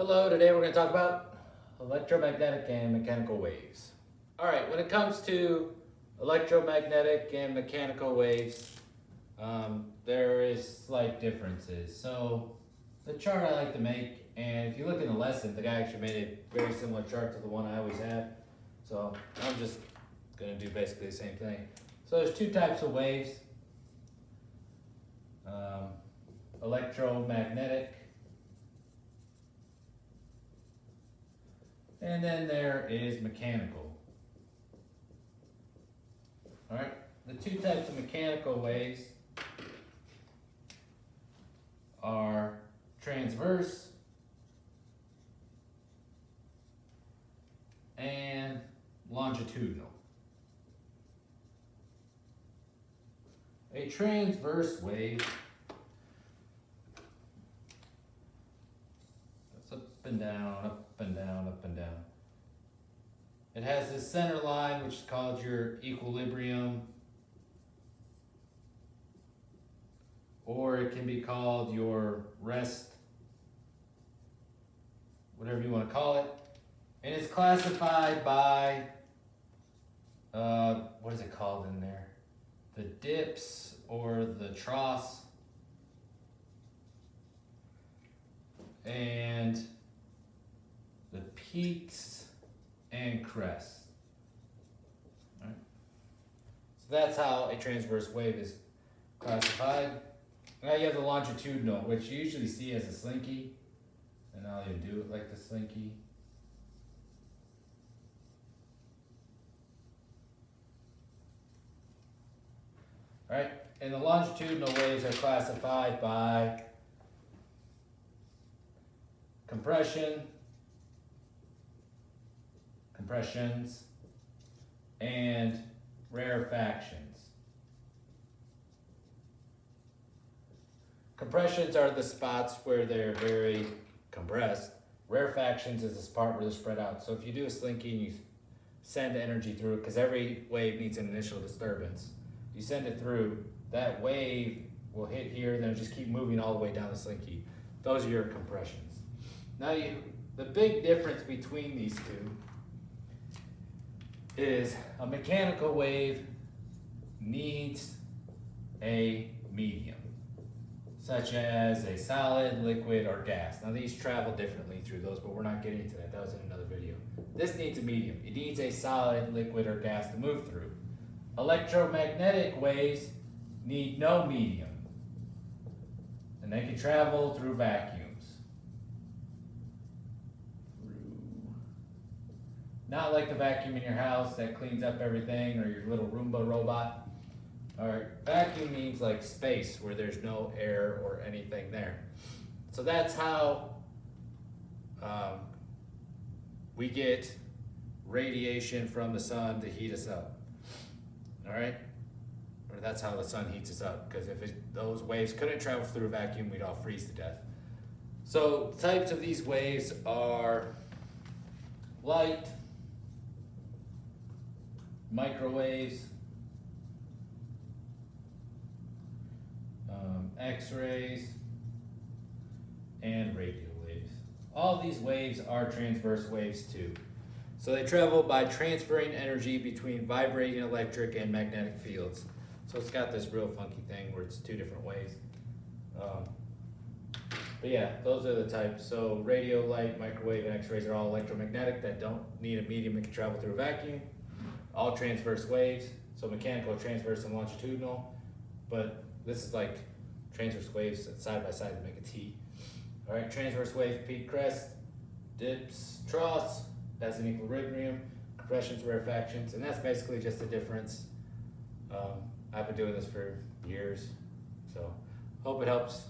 Hello, today we're going to talk about electromagnetic and mechanical waves. Alright, when it comes to electromagnetic and mechanical waves, there is slight differences. So the chart I like to make, and if you look in the lesson, the guy actually made a very similar chart to the one I always have. So I'm just going to do basically the same thing. So there's two types of waves. Electromagnetic, and then there is mechanical. All right, the two types of mechanical waves are transverse and longitudinal. A transverse wave goes up and down, up and down, up and down. It has this center line, which is called your equilibrium, or it can be called your rest, whatever you want to call it. And it's classified by, what is it called in there? The dips or the troughs. And the peaks and crests. All right. So that's how a transverse wave is classified. Now you have the longitudinal, which you usually see as a slinky, and I'll even do it like the slinky. All right, and the longitudinal waves are classified by compression, compressions, and rarefactions. Compressions are the spots where they're very compressed. Rarefactions is the spot where they're spread out. So if you do a slinky and you send energy through it, because every wave needs an initial disturbance, you send it through, that wave will hit here, then just keep moving all the way down the slinky. Those are your compressions. Now the big difference between these two is a mechanical wave needs a medium, such as a solid, liquid, or gas. Now these travel differently through those, but we're not getting into that. That was in another video. This needs a medium. It needs a solid, liquid, or gas to move through. Electromagnetic waves need no medium, and they can travel through vacuums. Not like the vacuum in your house that cleans up everything, or your little Roomba robot. Alright, vacuum means like space where there's no air or anything there. So that's how we get radiation from the sun to heat us up. Alright? Or that's how the sun heats us up, because if those waves couldn't travel through a vacuum, we'd all freeze to death. So types of these waves are light, microwaves, X-rays, and radio waves. All these waves are transverse waves too. So they travel by transferring energy between vibrating electric and magnetic fields. So it's got this real funky thing where it's two different ways. But yeah, those are the types. So radio, light, microwave, and X-rays are all electromagnetic that don't need a medium that can travel through a vacuum. All transverse waves. So mechanical, transverse, and longitudinal. But this is like transverse waves side by side to make a T. All right, transverse wave, peak, crest, dips, troughs, that's an equilibrium, compressions, rarefactions, and that's basically just the difference. I've been doing this for years, so hope it helps.